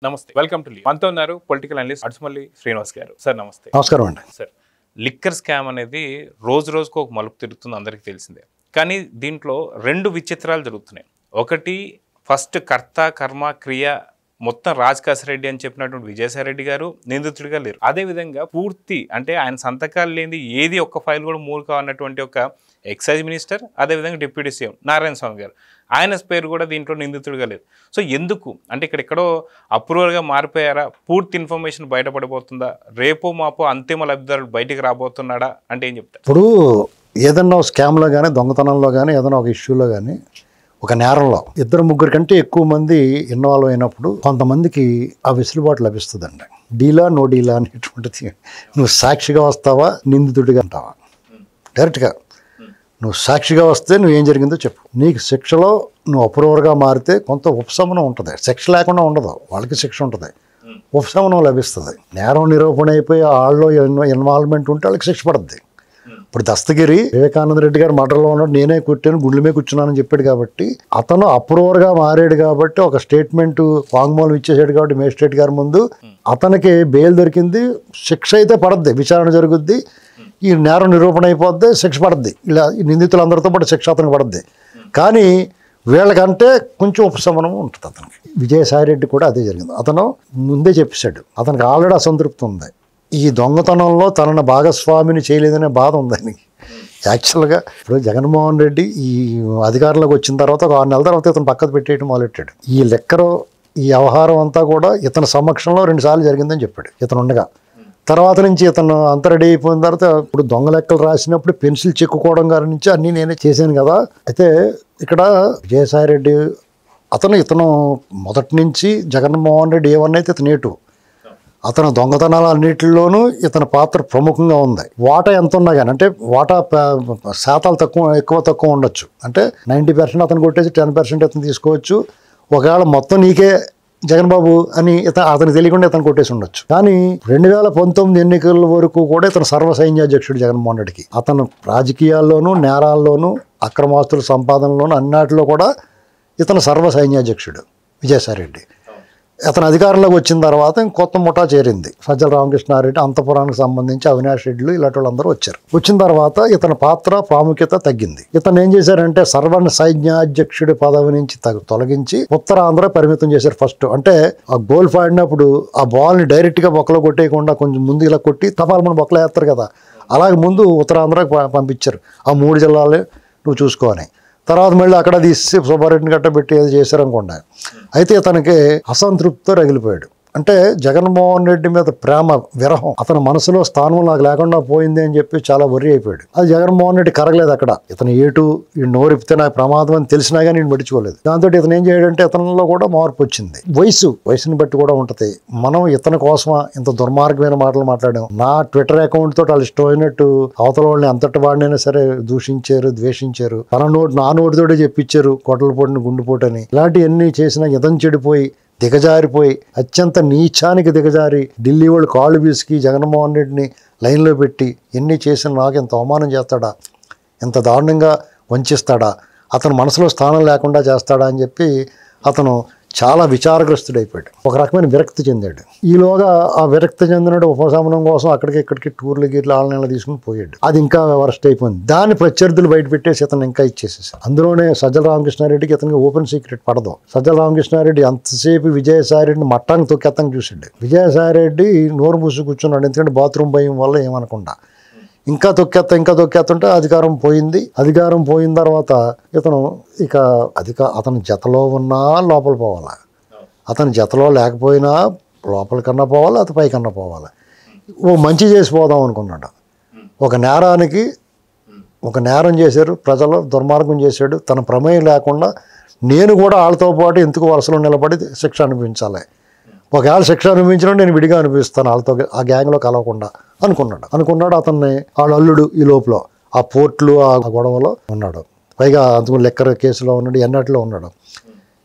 నమస్తే, welcome to మనతో ఉన్నారు పొలిటికల్ అనలిస్ట్ అడుసుమల్లి శ్రీనివాస్ గారు. సార్ నమస్తే. నమస్కారం అండి. సార్, లిక్కర్ స్కామ్ అనేది రోజు రోజుకు ఒక మలుపు తిరుగుతుంది, అందరికీ తెలిసిందే. కానీ దీంట్లో రెండు విచిత్రాలు జరుగుతున్నాయి. ఒకటి, ఫస్ట్ కర్త కర్మ క్రియ మొత్తం రాజకాశ రెడ్డి అని చెప్పినటువంటి విజయసాయి రెడ్డి గారు నిందితుడిగా లేరు. అదేవిధంగా పూర్తి అంటే ఆయన సంతకాలు లేని ఏది ఒక్క ఫైల్ కూడా మూవ్ కావన్నటువంటి ఒక ఎక్సైజ్ మినిస్టర్, అదేవిధంగా డిప్యూటీ సీఎం నారాయణ స్వామి గారు, ఆయన పేరు కూడా దీంట్లో నిందితుడిగా లేదు. సో ఎందుకు అంటే ఇక్కడెక్కడో అప్రూవల్గా మారిపోయారా? పూర్తి ఇన్ఫర్మేషన్ బయటపడిపోతుందా? రేపో మాపో అంతిమ లబ్ధిదారుడు బయటికి రాబోతున్నాడా అంటే ఏం చెప్తారు? ఇప్పుడు ఏదన్నా స్కామ్లో కానీ దొంగతనంలో కానీ ఏదైనా ఒక ఇష్యూలో కానీ ఒక నేరంలో ఇద్దరు ముగ్గురు కంటే ఎక్కువ మంది ఇన్వాల్వ్ అయినప్పుడు కొంతమందికి ఆ వెసులుబాటు లభిస్తుందండి. డీలా నో డీలా అనేటువంటిది. నువ్వు సాక్షిగా వస్తావా, నిందితుడిగా అంటావా? డైరెక్ట్గా నువ్వు సాక్షిగా వస్తే నువ్వేం జరిగిందో చెప్పు. నీకు శిక్షలో నువ్వు అప్రూవర్గా మారితే కొంత ఉపశమనం ఉంటుంది. శిక్ష లేకుండా ఉండదు, వాళ్ళకి శిక్ష ఉంటుంది, ఉపశమనం లభిస్తుంది. నేరం నిరూపణ అయిపోయి వాళ్ళలో ఇన్వాల్వ్మెంట్ ఉంటే వాళ్ళకి శిక్ష పడుతుంది. ఇప్పుడు దస్తగిరి వివేకానంద రెడ్డి గారు మర్డర్లో ఉన్నాడు, నేనే కొట్టాను, గుండెల మీద కూర్చున్నానని చెప్పాడు కాబట్టి అతను అప్రూవర్గా మారాడు కాబట్టి ఒక స్టేట్మెంట్ వాంగ్మూలం ఇచ్చేసాడు కాబట్టి మేజిస్ట్రేట్ గారి ముందు అతనికి బెయిల్ దొరికింది. శిక్ష అయితే పడద్ది, విచారణ జరుగుద్ది, ఈ నేరం నిరూపణ అయిపోద్ది, శిక్ష పడద్ది. ఇలా నిందితులందరితో పాటు శిక్ష అతనికి పడద్ది. కానీ వీళ్ళకంటే కొంచెం ఉపశమనం ఉంటుంది అతనికి. విజయసాయి రెడ్డి కూడా అదే జరిగింది. అతను ముందే చెప్పేశాడు, అతనికి ఆల్రెడీ అసంతృప్తి ఉంది. ఈ దొంగతనంలో తనను భాగస్వామిని చేయలేదనే బాధ ఉంది ఆయనకి. యాక్చువల్గా ఇప్పుడు జగన్మోహన్ రెడ్డి ఈ అధికారంలోకి వచ్చిన తర్వాత ఒక 6 నెలల తర్వాత ఇతను పక్కకు పెట్టేయడం మొదలెట్టాడు. ఈ లెక్కలో ఈ వ్యవహారం అంతా కూడా ఇతని సమక్షంలో 2 సార్లు జరిగిందని చెప్పాడు ఇతను ఉండగా. తర్వాత నుంచి ఇతను అంత రెడీ అయిపోయిన తర్వాత ఇప్పుడు దొంగ లెక్కలు రాసినప్పుడు పెన్సిల్ చెక్కుకోవడం గారి నుంచి అన్నీ నేనే చేశాను కదా. అయితే ఇక్కడ విజయసాయి రెడ్డి ఇతను మొదటి నుంచి జగన్మోహన్ రెడ్డి ఏమన్నైతే ఇతను ఏటు అతను దొంగతనాలు అన్నింటిలోనూ ఇతని పాత్ర ప్రముఖంగా ఉంది. వాటా ఎంత ఉన్నా కానీ అంటే వాటా శాతాలు ఎక్కువ తక్కువ ఉండొచ్చు. అంటే 90% అతను కొట్టేసి 10% ఇతను తీసుకోవచ్చు. ఒకవేళ మొత్తం నీకే జగన్ బాబు అని అతనికి తెలియకుండా ఇతను కొట్టేసి ఉండొచ్చు. కానీ 2019 ఎన్నికల వరకు కూడా ఇతను సర్వసైన్యాధ్యక్షుడు జగన్మోహన్ రెడ్డికి. అతను రాజకీయాల్లోనూ నేరాల్లోనూ అక్రమాస్తుల సంపాదనలోనూ అన్నిటిలో కూడా ఇతను సర్వసైన్యాధ్యక్షుడు విజయసాయి రెడ్డి. అతను అధికారంలోకి వచ్చిన తర్వాత కొత్త ముఠా చేరింది. సజ్జల రామకృష్ణారెడ్డి, అంతపురానికి సంబంధించి అవినాష్ రెడ్డిలు ఇలాంటి వాళ్ళందరూ వచ్చారు. వచ్చిన తర్వాత ఇతని పాత్ర ప్రాముఖ్యత తగ్గింది. ఇతను ఏం చేశారంటే సైన్యాధ్యక్షుడి పదవి నుంచి తొలగించి ఉత్తరాంధ్ర పరిమితం చేశారు. ఫస్ట్ అంటే ఆ గోల్ పాడినప్పుడు ఆ బాల్ని డైరెక్ట్గా బొక్కలో కొట్టేయకుండా కొంచెం ముందు ఇలా కొట్టి తపాలమని బొక్కలు వేస్తారు కదా, అలాగే ముందు ఉత్తరాంధ్రకు పంపించారు. ఆ 3 జిల్లాలే నువ్వు చూసుకోని. తర్వాత మళ్ళీ అక్కడ తీసి సుబ్బారెడ్డిని కట్టబెట్టి ఏదో చేశారనుకోండి. అయితే ఇతనికి అసంతృప్తితో రగిలిపోయాడు. అంటే జగన్మోహన్ రెడ్డి మీద ప్రేమ విరహం అతని మనసులో స్థానం నాకు లేకుండా పోయింది అని చెప్పి చాలా వర్రీ అయిపోయాడు. అది జగన్మోహన్ రెడ్డి కరగలేదు. అక్కడ ఇతను ఈ నోరిపితే నాకు ప్రమాదం అని తెలిసినా కానీ నేను పట్టించుకోలేదు. దాంతో ఇతను ఏం చేయడంటే ఇతనిలో కూడా మార్పు వచ్చింది. వయసుని బట్టి కూడా ఉంటుంది. మనం ఇతని కోసమా ఇంత దుర్మార్గమైన మాటలు మాట్లాడాం. నా ట్విట్టర్ అకౌంట్ తోటి వాళ్ళు ఇష్టమైనట్టు అవతల వాళ్ళని అంతటి వాడినైనా సరే దూషించారు, ద్వేషించారు. నా నోటితోటే చెప్పించారు కొట్టలు గుండుపోటని. ఇలాంటివన్నీ చేసినా ఇతను చెడిపోయి దిగజారిపోయి అత్యంత నీచానికి దిగజారి ఢిల్లీ వాళ్ళు కాళ్ళు బీసుకి జగన్మోహన్ రెడ్డిని లైన్లో పెట్టి ఎన్ని చేసిన నాకు ఎంత అవమానం చేస్తాడా, ఎంత దారుణంగా వంచిస్తాడా, అతను మనసులో స్థానం లేకుండా చేస్తాడా అని చెప్పి అతను చాలా విచారగ్రస్తుడైపోయాడు. ఒక రకమైన విరక్తి చెందాడు. ఈలోగా ఆ విరక్తి చెందినట్టు ఉపశమనం కోసం ఇక్కడికి టూర్లు గీట్లు ఆన్లైన్లో తీసుకుని పోయాడు. అది ఇంకా వరస్ట్ అయిపోయింది. దాన్ని ప్రత్యర్థులు బయట పెట్టేసి ఇతను ఇంకా ఇచ్చేసేసారు. అందులోనే సజ్జల రామకృష్ణారెడ్డికి ఇతనికి ఓపెన్ సీక్రెట్ పడదు. సజ్జల రామకృష్ణారెడ్డి అంతసేపు విజయసాయి రెడ్డిని మట్టానికి తొక్కేత్తని చూసాడు. విజయసాయి రెడ్డి నోరు మూసి కూర్చున్నాడు. ఎందుకంటే బాత్రూమ్ భయం వల్ల ఏమనకుండా ఇంకా తొక్కేస్తుంటే అధికారం పోయింది. అధికారం పోయిన తర్వాత ఇతను అతని జతలో ఉన్నా లోపల పోవాలా, అతని జతలో లేకపోయినా లోపలికన్నా పోవాలి, అతని పైకన్నా పోవాలి. మంచి చేసిపోదాం అనుకున్నాడు. ఒక నేరం చేశారు, ప్రజలు దుర్మార్గం చేశాడు. తన ప్రమేయం లేకుండా నేను కూడా వాళ్ళతో పాటు ఎందుకు వరుసలో నిలబడి శిక్ష అనిపించాలి, ఒకవేళ శిక్ష అనిపించినా నేను విడిగా అనిపిస్తాను వాళ్ళతో, ఆ గ్యాంగ్లో కలవకుండా అనుకున్నాడు. అతన్ని వాళ్ళ అల్లుడు ఈ లోపల ఆ పోర్ట్లు ఆ గొడవలో ఉన్నాడు. పైగా అంతకు లెక్కర్ కేసులో ఉన్నాడు, ఎన్నాటిలో ఉన్నాడు.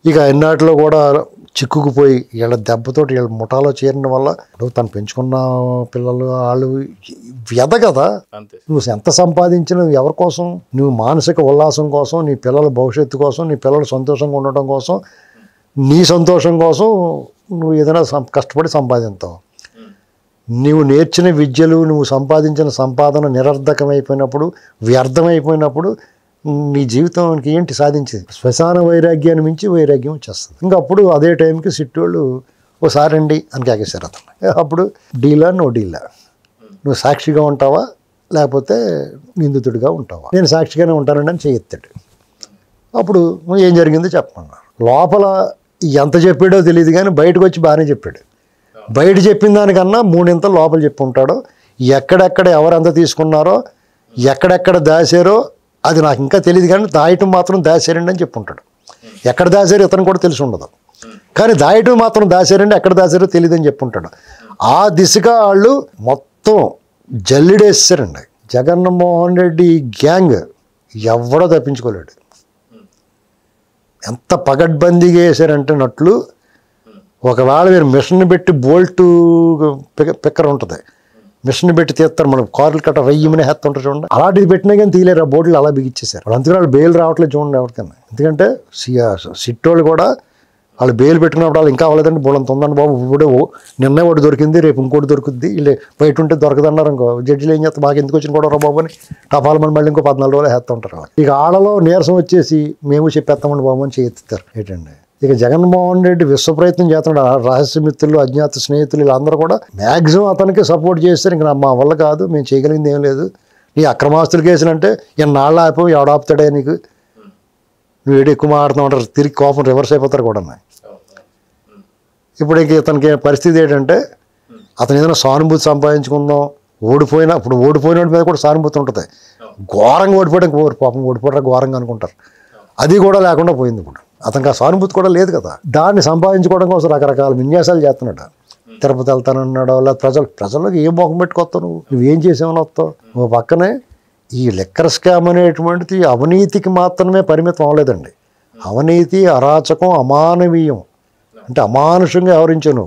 ఇక ఎన్నాటిలో కూడా చిక్కుకుపోయి వీళ్ళ దెబ్బతోటి వీళ్ళ ముఠాలో చేరిన వల్ల తను పెంచుకున్న పిల్లలు వాళ్ళు వ్యధ కదా. నువ్వు ఎంత సంపాదించినా ఎవరి కోసం? నువ్వు మానసిక ఉల్లాసం కోసం, నీ పిల్లల భవిష్యత్తు కోసం, నీ పిల్లలు సంతోషంగా ఉండటం కోసం, నీ సంతోషం కోసం నువ్వు ఏదైనా కష్టపడి సంపాదిస్తావు. నువ్వు నేర్చిన విద్యలు, నువ్వు సంపాదించిన సంపాదన నిరర్ధకమైపోయినప్పుడు, వ్యర్థమైపోయినప్పుడు నీ జీవితానికి ఏంటి సాధించేది? శ్మశాన వైరాగ్యాన్ని మించి వైరాగ్యం వచ్చేస్తుంది. ఇంకా అప్పుడు అదే టైంకి సిట్టోళ్ళు ఓసారి అండి అని కేకేశారు అతను. అప్పుడు డీలా నో డీలా, నువ్వు సాక్షిగా ఉంటావా లేకపోతే నిందితుడిగా ఉంటావా? నేను సాక్షిగానే ఉంటానండి అని చేయెత్తాడు. అప్పుడు ఏం జరిగిందో చెప్పమన్నారు. లోపల ఎంత చెప్పాడో తెలియదు కానీ బయటకు వచ్చి బాగానే చెప్పాడు. బయట చెప్పిన దానికన్నా 3 లోపల చెప్పి ఉంటాడు. ఎక్కడెక్కడ ఎవరెంత తీసుకున్నారో, ఎక్కడెక్కడ దాచారో అది నాకు ఇంకా తెలియదు కానీ దాయటం మాత్రం దాచారండి అని చెప్పుంటాడు. ఎక్కడ దాచారో ఇతను కూడా తెలిసి ఉండదు, కానీ దాయటం మాత్రం దాచారండి, ఎక్కడ దాచారో తెలియదు అని చెప్పుంటాడు. ఆ దిశగా వాళ్ళు మొత్తం జల్లిడేసారండి. జగన్మోహన్ రెడ్డి గ్యాంగ్ ఎవడో తప్పించుకోలేడు. ఎంత పగడ్బందీగా వేసారంటే నట్లు, ఒకవేళ మీరు మిషన్ పెట్టి బోల్టు పిక్కర్ ఉంటుంది, మిషన్ పెట్టి తీస్తారు, మనం కార్లు కట్ట వెయ్యిమనే హెత్త ఉంటుంది చూడండి, అలాంటిది పెట్టినా కానీ తీయలేరు. ఆ బోర్డులు అలా బిగించేశారు. అందుకని వాళ్ళు బెయిల్ రావట్లేదు చూడండి ఎవరికైనా. ఎందుకంటే సిట్టోళ్ళు కూడా వాళ్ళు బెయిల్ పెట్టుకున్నప్పుడు వాళ్ళు ఇంకా అవ్వలేదండి, బోలంత ఉందండి బాబు, ఇప్పుడే నిన్నే ఒకటి దొరికింది, రేపు ఇంకోటి దొరుకుద్ది, వీళ్ళు బయట ఉంటే దొరకదన్నారు అనుకో, జడ్జిలు ఏం చేస్తారు, మాకు ఎందుకు వచ్చిన కూడా రా బాబు అని టపాల మంది మళ్ళీ ఇంకో 14 రోజులు హెత్త ఉంటారు. ఇక ఆడలో నీరసం వచ్చేసి మేము చెప్పేస్తామండి బాబు అని చేయిస్తారు ఏంటండి. ఇక జగన్మోహన్ రెడ్డి విశ్వ ప్రయత్నం చేస్తున్నాడు. రహస్య మిత్రులు, అజ్ఞాత స్నేహితులు వీళ్ళందరూ కూడా మ్యాక్సిమం అతనికి సపోర్ట్ చేస్తారు. ఇంక మా వల్ల కాదు, మేము చేయగలిగింది ఏం లేదు, నీ అక్రమాస్తులు కేసులు అంటే ఎన్నాళ్ళు ఆపో, ఎవడాపుతాడే నీకు, నువ్వు ఏడు ఎక్కువ మాడుతూ ఉంటారు, తిరిగి కోపం రివర్స్ అయిపోతారు కూడా. ఇప్పుడు ఇంక ఇతనికి పరిస్థితి ఏంటంటే అతను ఏదైనా సానుభూతి సంపాదించుకుందాం, ఓడిపోయినా, ఇప్పుడు ఓడిపోయిన మీద కూడా సానుభూతి ఉంటుంది. ఘోరంగా ఓడిపోవడానికి పాపం ఓడిపోవడం ఘోరంగా అనుకుంటారు, అది కూడా లేకుండా పోయింది. ఇప్పుడు అతనికి ఆ సానుభూతి కూడా లేదు కదా. దాన్ని సంపాదించుకోవడం కోసం రకరకాల విన్యాసాలు చేస్తున్నాడు. తిరుపతి వెళ్తానన్నాడు, లేదా ప్రజల్లోకి ఏం మొఖం పెట్టుకొస్తావు, నువ్వేం చేసావని వస్తావు. నువ్వు పక్కనే ఈ లిక్కర్ స్కామ్ అనేటువంటిది అవినీతికి మాత్రమే పరిమితం అవ్వలేదండి. అవినీతి, అరాచకం, అమానవీయం అంటే అమానుషంగా వ్యవహరించావు.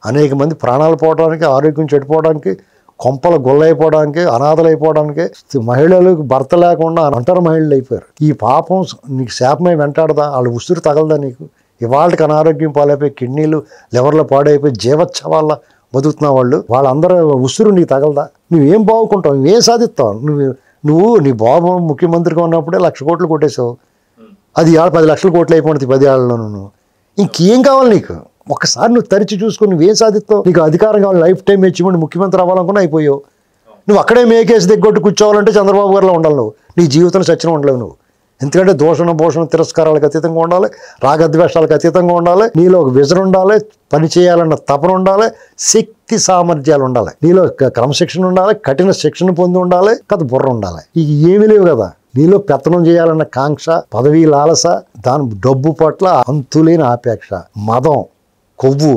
అనేక మంది ప్రాణాలు పోవడానికి, ఆరోగ్యం చెడిపోవడానికి, కొంపలు గొల్లైపోవడానికి, అనాథలైపోవడానికి, మహిళలకు భర్త లేకుండా ఒంటరి మహిళలు అయిపోయారు. ఈ పాపం నీకు శాపమై వెంటాడదా? వాళ్ళు ఉసురు తగలదా నీకు? ఇవాళకి అనారోగ్యం పాలైపోయి, కిడ్నీలు లివర్లో పాడైపోయి జీవోత్సవాల బతుకుతున్న వాళ్ళందరూ ఉసురు నీకు తగలదా? నువ్వేం బాగుకుంటావు, నువ్వేం సాధిస్తావు? నువ్వు నీ బాబు ముఖ్యమంత్రిగా ఉన్నప్పుడే 1,00,000 కోట్లు కొట్టేసావు. అది 10 లక్షల కోట్లు అయిపోయింది 10 ఏళ్లలో. ఇంకేం కావాలి నీకు? ఒకసారి నువ్వు తరిచి చూసుకొని నువ్వేం సాధిస్తావు? నీకు అధికారం కావాలి, లైఫ్ టైం అచీవ్మెంట్, ముఖ్యమంత్రి అవ్వాలనుకున్నా అయిపోయావు. నువ్వు అక్కడే మేకేసి దిగ్గొట్టు కూర్చోవాలంటే చంద్రబాబు గారిలో ఉండాలి. నీ జీవితంలో సత్యం ఉండలేవు నువ్వు. ఎందుకంటే భూషణ తిరస్కారాలకు అతీతంగా ఉండాలి, రాగద్వేషాలకు అతీతంగా ఉండాలి, నీలో ఒక విజన్ ఉండాలి, పని చేయాలన్న తపన ఉండాలి, శక్తి సామర్థ్యాలు ఉండాలి, నీలో క్రమశిక్షణ ఉండాలి, కఠిన శిక్షణ పొంది ఉండాలి, కథ బుర్ర ఉండాలి. ఇక ఏమీ లేవు కదా. నీలో పెత్తనం చేయాలన్న కాంక్ష, పదవీ లాలస, దాని డబ్బు పట్ల అంతులేని ఆపేక్ష, మదం, కొవ్వు,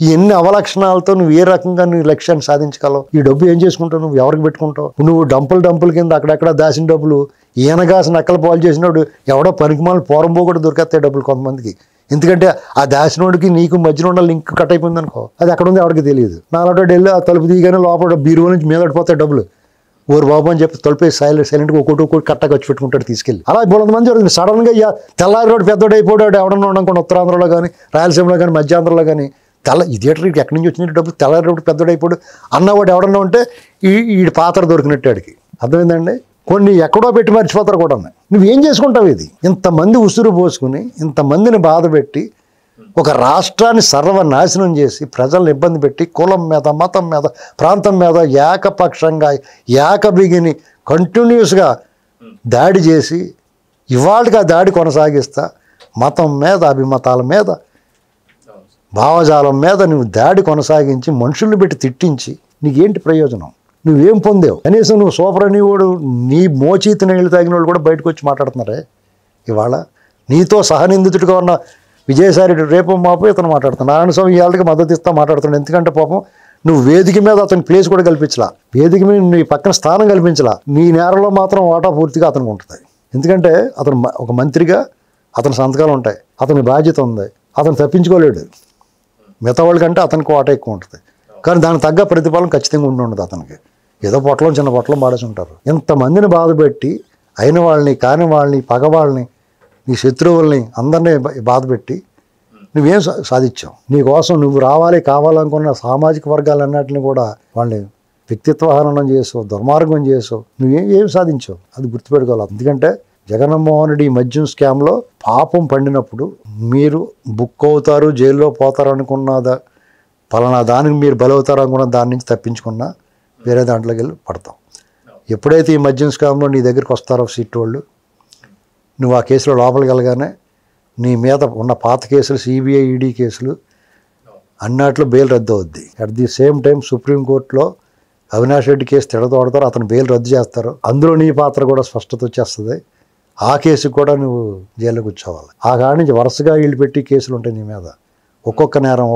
ఈ ఎన్ని అవలక్షణాలతో నువ్వు ఏ రకంగా నీ లక్ష్యాన్ని సాధించగలవు? ఈ డబ్బు ఏం చేసుకుంటావు? నువ్వు ఎవరికి పెట్టుకుంటావు? నువ్వు డంపుల కింద అక్కడెక్కడ దాచిన డబ్బులు, ఈయనగాసి నక్కలు పాలు చేసినోడు ఎవడో పనికిమాల పోరంబో కూడా దొరికేస్తాయి డబ్బులు కొంతమందికి. ఎందుకంటే ఆ దాచినోడికి నీకు మధ్యలో ఉన్న లింక్ కట్ అయిపోయింది అనుకో, అది ఎక్కడ ఉంది ఎవరికి తెలియదు. నాలుగు వెళ్ళి ఆ తలుపు దిగానే లోపల బీరువా నుంచి మీద పడిపోతాయి డబ్బులు. ఓరు బాబు అని చెప్పి తొలిపే సైలెంట్గా ఒక్కొక్కటి కట్టగా వచ్చి పెట్టుకుంటాడు తీసుకెళ్ళి. అలా 300 మంది జరుగుతుంది. సడన్గా తెల్లారి రోడ్డు పెద్దోడు అయిపోయాడు ఎవడన్నా ఉండనుకోండి, ఉత్తరాంధ్రలో కానీ, రాయలసీమలో కానీ, మధ్యాంధ్రలో కానీ, ఈ థియేటర్కి ఎక్కడి నుంచి వచ్చిన డబ్బులు, తెల్లారి రోడ్డు పెద్దోడు అయిపోయాడు అన్నవాడు ఎవడన్నా ఉంటే ఈ పాత్ర దొరికినట్టు వాడికి. అర్థమైందండి? కొన్ని ఎక్కడో పెట్టి మర్చిపోతారు కూడా. నువ్వేం చేసుకుంటావు? ఇది ఇంతమంది ఉసురు పోసుకుని, ఇంతమందిని బాధ పెట్టి, ఒక రాష్ట్రాన్ని సర్వనాశనం చేసి, ప్రజలను ఇబ్బంది పెట్టి, కులం మీద, మతం మీద, ప్రాంతం మీద ఏకపక్షంగా ఏకబిగిని కంటిన్యూస్గా దాడి చేసి, ఇవాళకి ఆ దాడి కొనసాగిస్తా, మతం మీద, అభిమతాల మీద, భావజాలం మీద నువ్వు దాడి కొనసాగించి, మనుషుల్ని పెట్టి తిట్టించి నీకేంటి ప్రయోజనం? నువ్వేం పొందావు? కనీసం నువ్వు సూపర్ అనేవాడు, నీ మోచీతి నీళ్ళు తాగిన వాళ్ళు కూడా బయటకు వచ్చి మాట్లాడుతున్నారే ఇవాళ. నీతో సహనిందితుడిగా ఉన్న విజయసాయి రేపు మాపు ఇతను మాట్లాడుతున్నాడు, నారాయణస్వామి ఇవాళకి మద్దతు ఇస్తా మాట్లాడుతున్నాడు. ఎందుకంటే పాపం నువ్వు వేదిక మీద అతనికి ప్లేస్ కూడా కల్పించలా, వేదిక మీద నీ పక్కన స్థానం కల్పించలా. నీ నేరంలో మాత్రం వాటా పూర్తిగా అతనికి ఉంటుంది. ఎందుకంటే అతను ఒక మంత్రిగా అతని సంతకాలు ఉంటాయి, అతని బాధ్యత ఉంది, అతను తప్పించుకోలేడు. మిగతా వాళ్ళకంటే అతనికి వాటా ఎక్కువ ఉంటుంది, కానీ దానికి తగ్గ ప్రతిఫలం ఖచ్చితంగా ఉండదు అతనికి. ఏదో పొట్టలో చిన్న పొట్టలో మాడేసి ఉంటారు. ఇంతమందిని బాధపెట్టి, అయిన వాళ్ళని, కాని వాళ్ళని, పగవాళ్ళని, నీ శత్రువుల్ని అందరినీ బాధపెట్టి నువ్వేం సాధించావు? నీకోసం నువ్వు రావాలి కావాలనుకున్న సామాజిక వర్గాలన్నింటినీ కూడా వాళ్ళని వ్యక్తిత్వ హననం చేసావు, దుర్మార్గం చేసావు. నువ్వేం సాధించావు? అది గుర్తుపెట్టుకోవాలి. ఎందుకంటే జగన్మోహన్ రెడ్డి ఈ మద్యం స్కామ్లో పాపం పండినప్పుడు మీరు బుక్ అవుతారు, జైల్లో పోతారు అనుకున్నదా, పలానా దానికి మీరు బలవుతారు అనుకున్న దాని నుంచి తప్పించుకున్నా వేరే దాంట్లోకి వెళ్ళి పడతాం. ఎప్పుడైతే ఈ మద్యం స్కామ్లో నీ దగ్గరికి వస్తారో సీట్ వాళ్ళు, నువ్వు ఆ కేసులో లోపలికి వెళ్ళగానే నీ మీద ఉన్న పాత కేసులు, సిబిఐ ఈడీ కేసులు అన్నట్లు బెయిల్ రద్దు అవుద్ది. అట్ ది సేమ్ టైం సుప్రీంకోర్టులో అవినాష్ రెడ్డి కేసు తిడతోడతారు, అతను బెయిల్ రద్దు చేస్తారు. అందులో నీ పాత్ర కూడా స్పష్టత వచ్చేస్తుంది. ఆ కేసుకు కూడా నువ్వు జైల్లో కూర్చోవాలి. ఆ కాడి నుంచి వరుసగా వీళ్ళు పెట్టి కేసులు ఉంటాయి నీ మీద. ఒక్కొక్క నేరం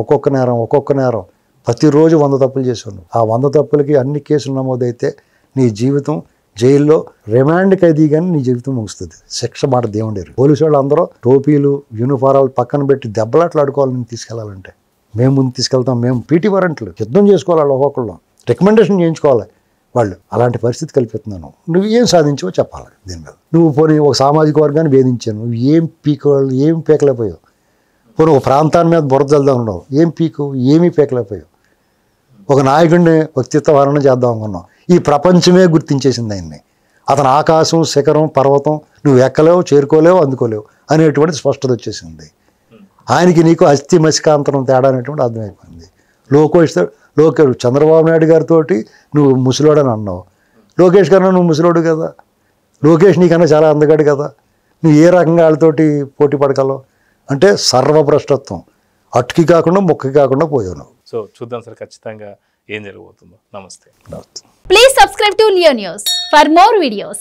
ప్రతిరోజు 100 తప్పులు చేసావు. ఆ 100 తప్పులకి అన్ని కేసులు నమోదైతే నీ జీవితం జైల్లో రిమాండ్ ఖైదీ కానీ నీ జీవితం ముగుస్తుంది. శిక్ష మాట దేవుడేరు. పోలీసు వాళ్ళు అందరూ టోపీలు, యూనిఫారాలు పక్కన పెట్టి దెబ్బలాట్లు ఆడుకోవాలి. నేను తీసుకెళ్లాలంటే మేము ముందు తీసుకెళ్తాం. మేము పీటీ వారెంట్లు యుద్ధం చేసుకోవాలి. ఒక్కొక్కళ్ళు రికమెండేషన్ చేయించుకోవాలి. వాళ్ళు అలాంటి పరిస్థితి కల్పిస్తున్నాను. నువ్వు ఏం సాధించావో చెప్పాలి దీని మీద. నువ్వు పోనీ ఒక సామాజిక వర్గాన్ని వేధించాను, నువ్వు ఏం పీకలేకపోయావు. పోనీ ఒక ప్రాంతాన్ని మీద బురద జల్దాం ఉన్నావు, ఏమీ పీకలేకపోయావు. ఒక నాయకుడిని వ్యక్తిత్వ హననం చేద్దాం అనుకున్నావు. ఈ ప్రపంచమే గుర్తించేసింది ఆయన్ని. అతను ఆకాశం, శిఖరం, పర్వతం నువ్వు ఎక్కలేవు, చేరుకోలేవు, అందుకోలేవు అనేటువంటి స్పష్టత వచ్చేసింది. ఆయనకి నీకు అస్థి మసికాంతరం తేడా అనేటువంటి అర్థమైపోయింది. లోకేష్ చంద్రబాబు నాయుడు గారితో నువ్వు ముసలోడని అన్నావు. లోకేష్ కన్నా నువ్వు ముసలోడు కదా. లోకేష్ నీకన్నా చాలా అందగాడు కదా. నువ్వు ఏ రకంగా వాళ్ళతోటి పోటీ పడగలవు? అంటే సర్వభ్రష్టత్వం. అటుకి కాకుండా ముక్కకి కాకుండా పోయావు నువ్వు. సో చూద్దాం సార్ ఖచ్చితంగా ఏం జరగబోతుందో. నమస్తే. Please subscribe to Leo News for more videos.